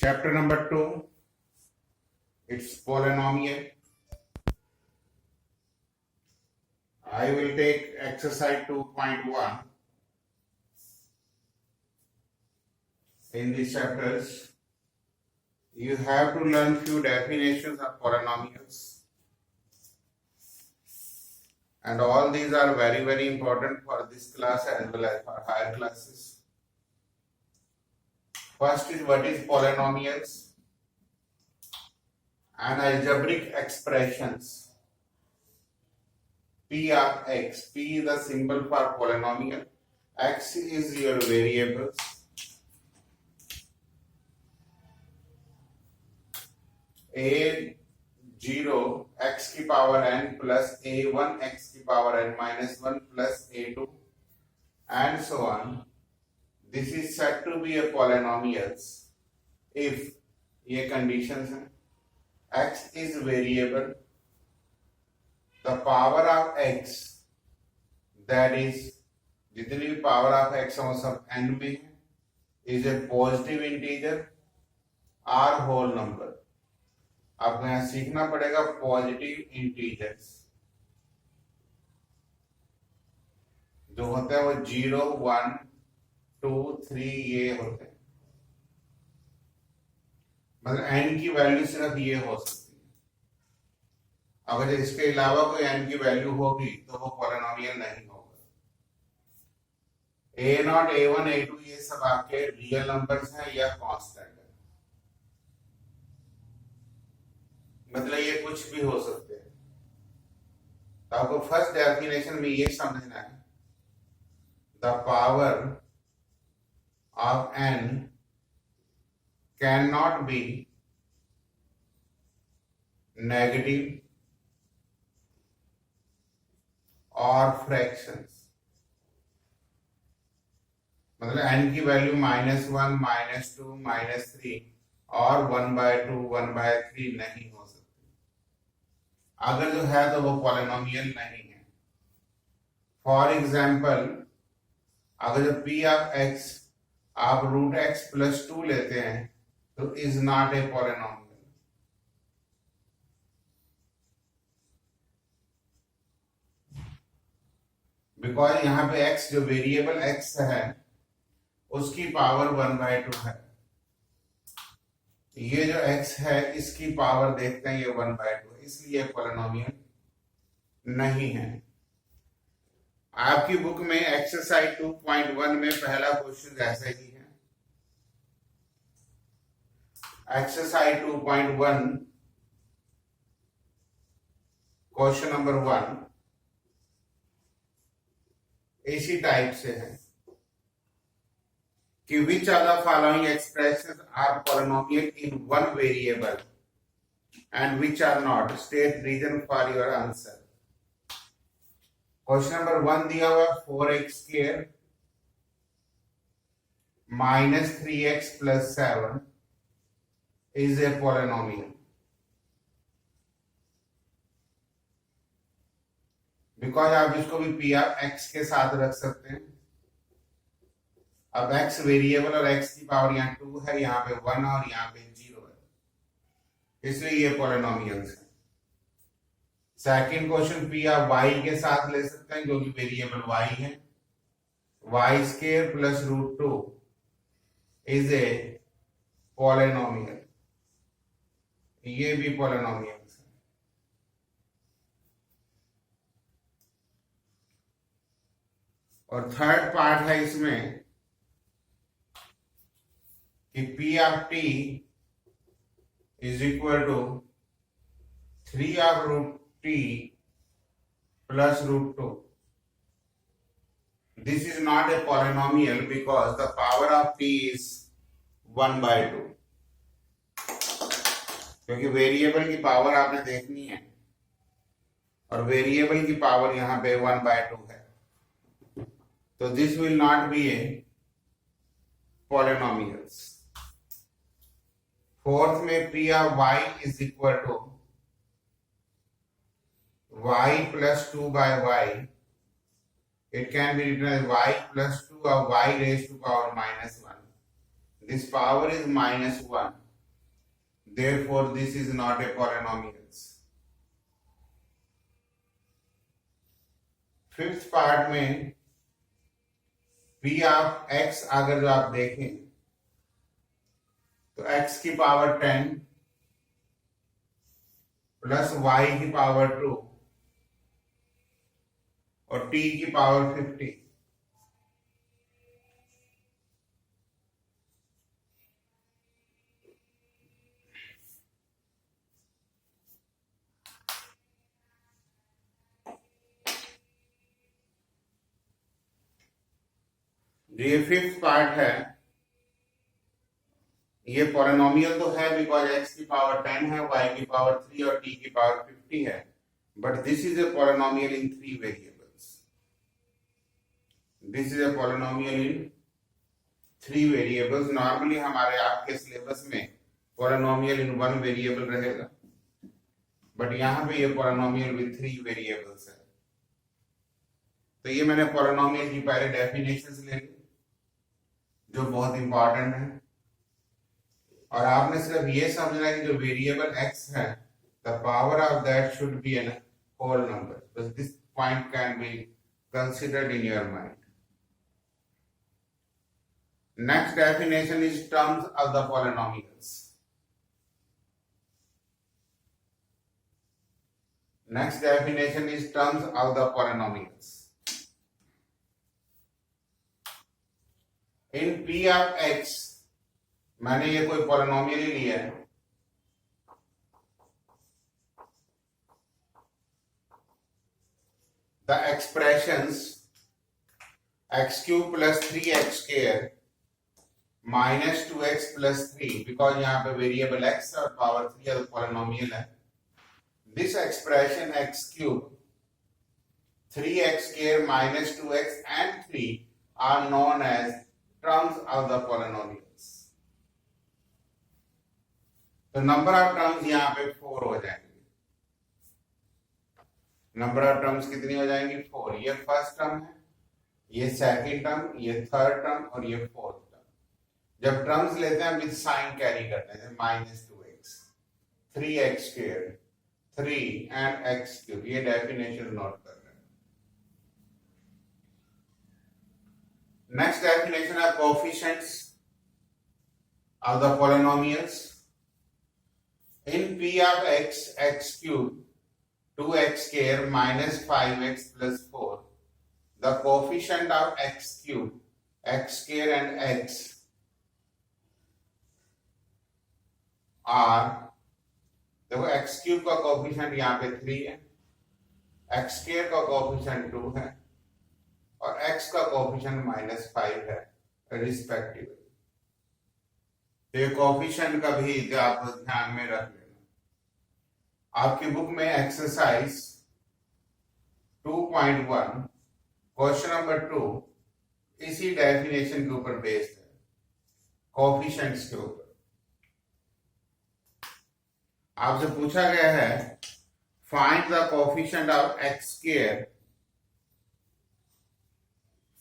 Chapter number 2, it's polynomial. I will take exercise 2.1 in these chapters. You have to learn few definitions of polynomials, and all these are very, very important for this class as well as for higher classes. First is, what is polynomials? And algebraic expressions. P of x. P is the symbol for polynomial. X is your variables. A0 x की power n plus A1 x की power n minus 1 plus A2 and so on. This is said to be a polynomials if ये conditions हैं. X is variable. The power of x, that is जितनी भी power of x हम सब n में है, is a positive integer or whole number. आपको यहाँ सीखना पड़ेगा पॉजिटिव इंटीजर्स जो होते हैं वो 0, 1, 2, 3 ये होते हैं. मतलब n की वैल्यू सिर्फ ये हो सकती है. अगर इसके अलावा कोई n की वैल्यू होगी तो वो पॉलिनोमियल नहीं होगा. A0, A1, A2 ये सब आपके रियल नंबर्स हैं या कांस्टेंट है. मतलब ये कुछ भी हो सकते हैं. तो आपको फर्स्ट डेफिनेशन में ये समझना है, the power of n can not be negative और फ्रैक्शंस. मतलब n की वैल्यू -1, -2, -3 और 1/2, 1/3 नहीं हो सकती. अगर जो है तो वो पॉलिनोमियल नहीं है. फॉर एग्जाम्पल, अगर जो p ऑफ x आप √x + 2 लेते हैं तो is not a polynomial. Because यहाँ पे x जो वेरिएबल x है उसकी पावर 1/2 है. ये जो x है इसकी पावर देखते हैं ये 1/2, इसलिए पॉलिनोमियल नहीं है. आपकी बुक में एक्सरसाइज 2.1 में पहला क्वेश्चन ऐसा ही है. एक्सरसाइज 2.1 क्वेश्चन नंबर 1 इसी टाइप से है कि which are the following expressions are polynomial in one variable and which are not. State reason for your answer. Question number 1 दिया हुआ 4x² minus 3x plus 7 is a polynomial. Because आप इसको भी p of x के साथ रख सकते हैं. अब x वेरिएबल और x की पावर यहाँ 2 है, यहाँ पे 1 और यहाँ पे 0 है, इसलिए ये पॉलिनोमियल्स है. सेकंड क्वेश्चन p ऑफ y के साथ ले सकते हैं क्योंकि वेरिएबल y है. y² plus √2 is a polynomial. ये भी पॉलिनोमियल्स है. और थर्ड पार्ट है इसमें कि p of t is equal to 3 of √t plus √2. This is not a polynomial because the power of t is 1/2. क्योंकि वेरिएबल की पावर आपने देखनी है और वेरिएबल की पावर यहाँ पे 1/2 है, तो this will not be a polynomials. Fourth में p of y is equal to y plus 2/y. It can be written as y plus 2 of y raised to power -1. This power is -1. therefore this is not a polynomials. Fifth part में p of x अगर जो आप देखें तो x की power 10 plus y की power 2 और t की पावर 50। ये फिफ्थ पार्ट है, ये पॉलिनोमियल तो है बिकॉज x की पावर 10 है, y की पावर 3 और t की पावर 50 है, but this is a polynomial in 3 variables. This is a polynomial in 3 variables. Normally हमारे आपके सिलेबस में पॉलिनोमियल इन 1 वेरिएबल रहेगा, बट यहां पे ये पॉलिनोमियल विद 3 वेरिएबल्स है। तो ये मैंने पॉलिनोमियल की पहले डेफिनेशंस ले ली जो बहुत इंपॉर्टेंट है, और आपने सिर्फ ये समझना है कि जो वेरिएबल x है the power of that should be an whole number. बस this point can be considered in your mind. Next definition is terms of the polynomials. Next definition is terms of the polynomials. In p of x मैंने ये कोई polynomial ही लिया है, the expressions x cube plus 3x square minus 2x plus 3, because यहाँ पे variable x और power 3 polynomial है। This expression x cube 3x square minus 2x and 3 are known as terms of the polynomials. तो number of terms यहाँ पे 4 हो जाएंगे। Number of terms कितनी हो जाएंगी? 4। ये फर्स्ट टर्म है, ये सेकंड टर्म, ये थर्ड टर्म और ये फोर्थ टर्म। जब टर्म्स लेते हैं विद साइन कैरी करते हैं, minus 2x, 3x square, 3 and x cube. ये डेफिनेशन नोट कर रहे हैं। नेक्स्ट डेफिनेशन है coefficients of the polynomials. In p of x, x cube, 2x square minus 5x plus 4, the coefficient of x cube, x square and x are, देखो x cube का coefficient यहाँ पे 3 है, x square का coefficient 2 है और x का coefficient -5 है रिस्पेक्टिवली। तो ये कोएफिशिएंट का भी आप ध्यान में रख लेना। आपकी बुक में एक्सरसाइज 2.1 क्वेश्चन नंबर 2 इसी डेफिनेशन के ऊपर बेस्ड है, कोएफिशिएंट्स के ऊपर। आपसे पूछा गया है find the coefficient of x square,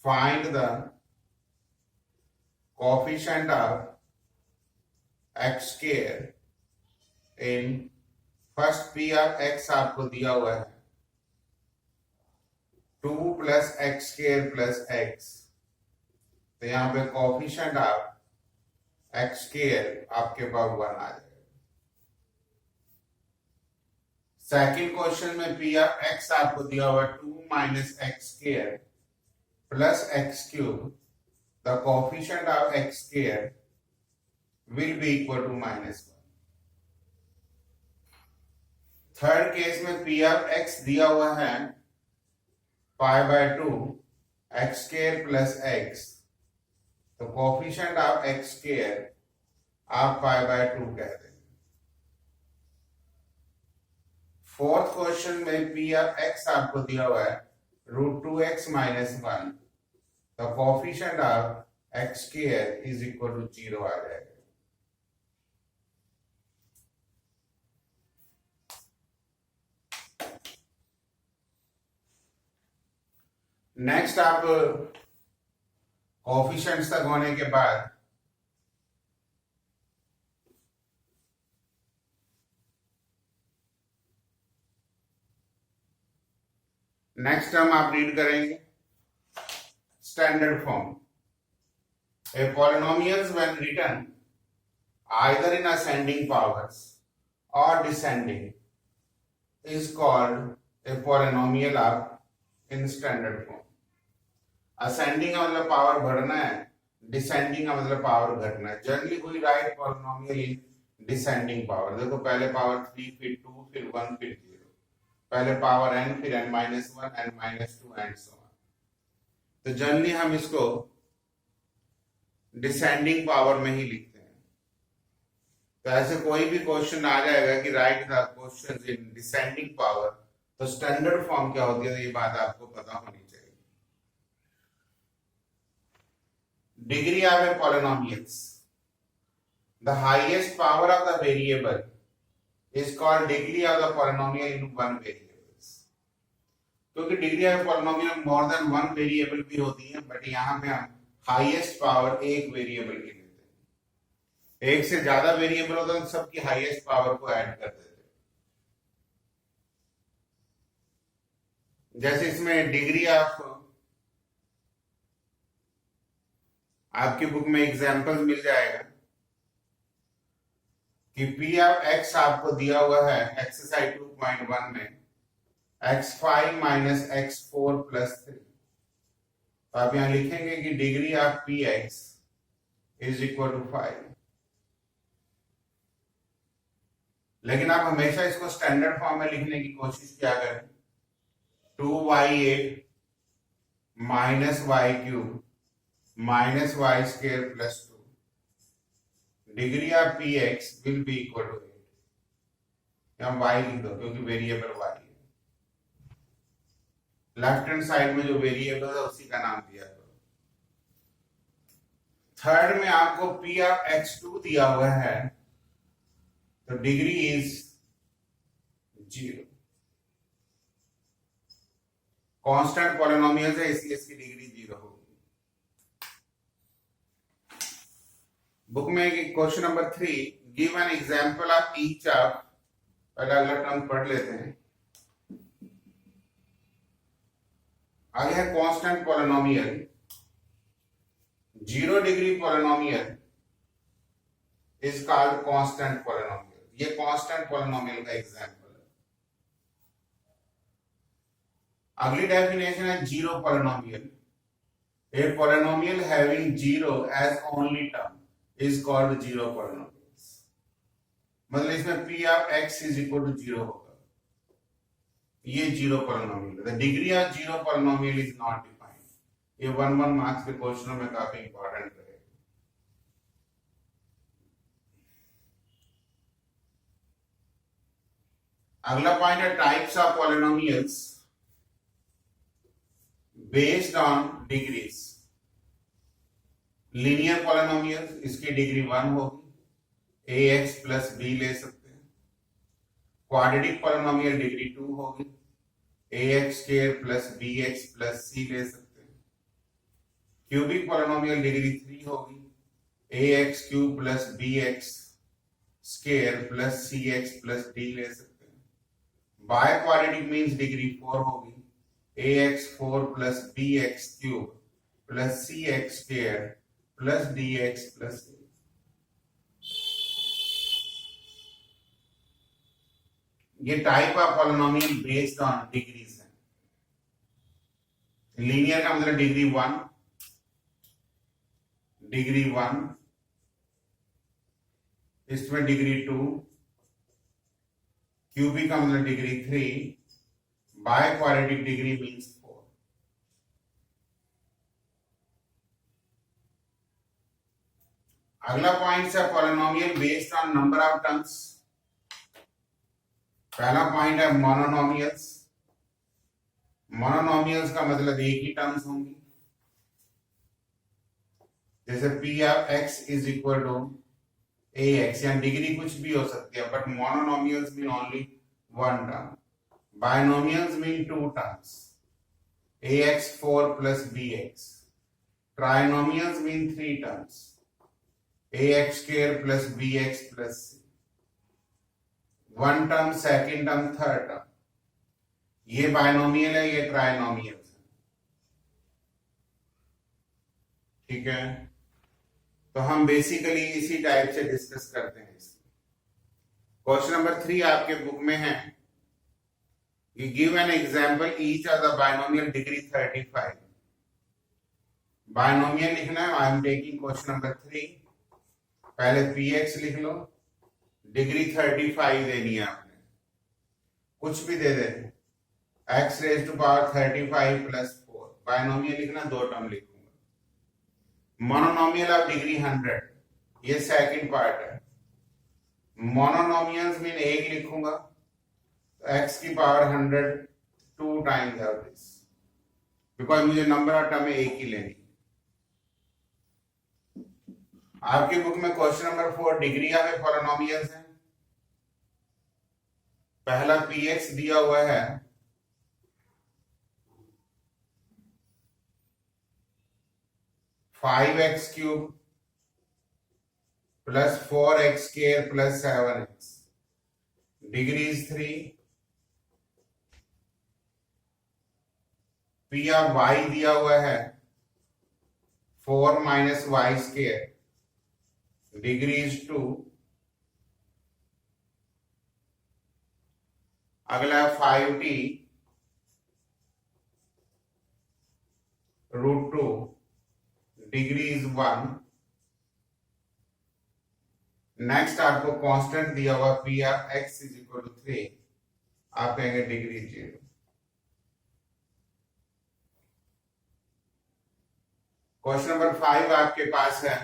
find the coefficient of x square in first p of x आपको दिया हुआ है 2 plus x square plus x, तो यहां पे कोएफिशिएंट ऑफ x स्क्वायर आपके पास 1 आ जाएगा। सेकंड क्वेश्चन में p ऑफ x आपको दिया हुआ 2 minus x square plus x cube, the coefficient of x square will be equal to -1। Third case में p ऑफ x दिया हुआ है π/2 x स्क्वायर प्लस x, तो कोएफिशिएंट ऑफ x स्क्वायर आप π/2 कह देंगे। फोर्थ क्वेश्चन में p ऑफ x आपको दिया हुआ है √2x - 1, तो coefficient of x square is equal to 0 आ जाएगा। नेक्स्ट आप कोएफिशिएंट्स तक होने के बाद नेक्स्ट टर्म आप रीड करेंगे standard form. A polynomials when written either in ascending powers or descending is called a polynomial of in standard form। ascending का मतलब पावर बढ़ना है, डिसेंडिंग का मतलब पावर घटना है। Generally we write polynomial in descending power. देखो पहले पावर 3 फिर 2 फिर 1 फिर 0, पहले पावर n फिर n minus 1 n minus 2 and so on. तो जनरली हम इसको डिसेंडिंग पावर में ही लिखते हैं। तो ऐसे कोई भी क्वेश्चन आ जाएगा कि right the questions in descending power, तो स्टैंडर्ड फॉर्म क्या होती है, ये बात आपको पता होनी चाहिए। Degree of a polynomials, the highest power of the variable is called degree of the polynomial in one variables. क्योंकि degree of polynomial more than one variable भी होती है, बट यहाँ पे हम हाईएस्ट पावर एक वेरिएबल की लेते हैं। एक से ज्यादा वेरिएबल होता है तो सबकी हाईएस्ट पावर को ऐड कर देते हैं। जैसे इसमें डिग्री ऑफ, आपकी बुक में एग्जांपल मिल जाएगा कि पी ऑफ एक्स आपको दिया हुआ है एक्सरसाइज 2.1 में x5 माइनस x4 प्लस 3। तो आप यहां लिखेंगे कि degree of p x is equal to 5। लेकिन आप हमेशा इसको स्टैंडर्ड फॉर्म में लिखने की कोशिश किया करें। 2y8 minus y cube minus y square plus 2, degree of p x will be equal to 8। यहां y लिख दो क्योंकि वेरिएबल y है। लेफ्ट हैंड साइड में जो वेरिएबल है उसी का नाम दिया करो। थर्ड में आपको पी ऑफ x2 दिया हुआ है, तो डिग्री इज 0। कांस्टेंट पॉलिनोमियल है इसलिए इसकी डिग्री 0 होगी। बुक में question number 3, give an example of each of, पहले अगला टर्म पढ़ लेते हैं। आगे है constant polynomial. 0 degree polynomial is called constant polynomial. ये कांस्टेंट पॉलिनोमियल का एग्जांपल है। अगली डेफिनेशन है zero polynomial. A polynomial having 0 as only term is called zero polynomials. मतलब इसमें p of x is equal to 0 होगा, ये zero polynomial. The degree of zero polynomial is not defined. ये 1 marks के क्वेश्चनों में काफी इंपॉर्टेंट रहेगा। अगला पॉइंट है types of polynomials based on degrees. Linear polynomials, इसकी डिग्री 1 होगी, ax प्लस b ले सकते हैं। क्वाड्रेटिक पॉलिनोमियल डिग्री 2 होगी, ax square plus bx plus c ले सकते हैं। क्यूबिक पॉलिनोमियल डिग्री 3 होगी, ax cube plus bx square plus cx plus d ले सकते हैं। बाय क्वाड्रेटिक मीन्स डिग्री 4 होगी, ax4 plus bx cube plus cx square plus dx plus a। ये type of polynomial based on degrees है। Linear का मतलब degree 1, degree 1, इसमें degree 2, cubic का मतलब degree 3, by quadratic degree means 4। अगला point है polynomial based on number of terms. पहला पॉइंट है मोनोनोमियल्स। मोनोनोमियल्स का मतलब एक ही टर्म्स होंगी, जैसे p of x is equal to a x, या डिग्री कुछ भी हो सकती है, but mononomials mean only 1 term. Binomials mean 2 terms, ax4 plus bx। Trinomials mean 3 terms, ax square plus bx plus c। 1 term, second term, third term. ये binomial है, ये trinomial है, ठीक है। तो हम बेसिकली इसी टाइप से डिस्कस करते हैं। क्वेश्चन नंबर 3 आपके बुक में है, you give an example each of the binomial degree 35। Binomial लिखना है, I am taking question number 3। पहले px लिख लो, डिग्री 35 देनी है आपने, कुछ भी दे दे, x raise to power 35 plus 4। Binomial लिखना, दो टर्म लिखूंगा। मोनोनोमियल ऑफ डिग्री 100, ये सेकंड पार्ट है। मोनोनोमियल्स मीन एक लिखूंगा, x की power 100 2 times of this, because मुझे नंबर ऑफ टर्म एक ही लेनी। आपके बुक में question number 4 degree of polynomials है। पहला px दिया हुआ है 5x cube plus 4x square plus 7x, degree is 3। p ऑफ y दिया हुआ है 4 minus y square, degree is 2। अगला 5t root 2, degree is 1। Next आपको कांस्टेंट दिया हुआ p of x is equal to 3, आप कहेंगे डिग्री 0। क्वेश्चन नंबर 5 आपके पास है,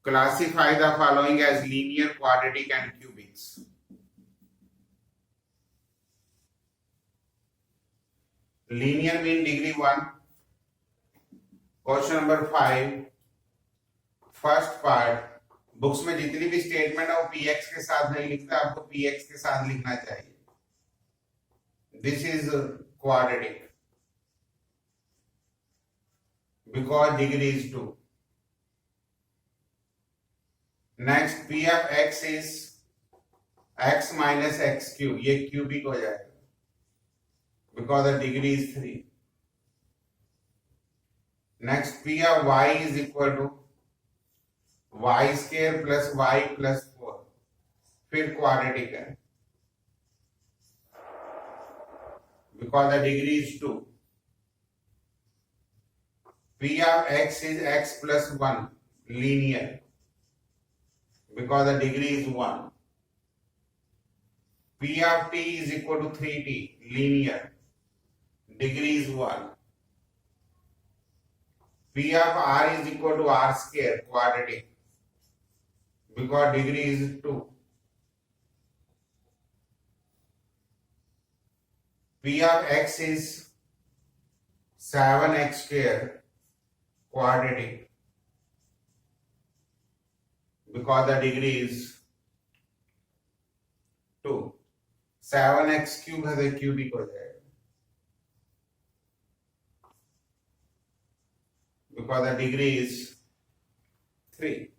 classify the following as linear, quadratic and cubics. Linear mean degree 1। Question number 5 first part, books में जितनी भी स्टेटमेंट है वो px के साथ नहीं लिखता, आपको px के साथ लिखना चाहिए। This is quadratic because degree is 2. Next, p of x is x minus x cube, ये क्यूबिक हो जाएगा because the degree is 3. Next, p of y is equal to y square plus y plus 4, फिर quadratic है because the degree is 2. p of x is x plus 1, linear because the degree is 1. p of t is equal to 3t, linear, degree is 1. p of r is equal to r square, quadratic, because degree is 2. p of x is 7x square, quadratic, because the degree is 2. 7x cube है तो cubic हो जाएगा because the degree is 3.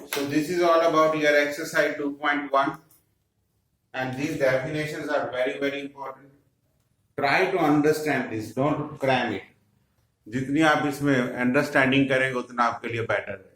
So this is all about your exercise 2.1, and these definitions are very very important. Try to understand this, don't cram it. जितनी आप इसमें understanding करेंगे उतना आपके लिए बेटर है।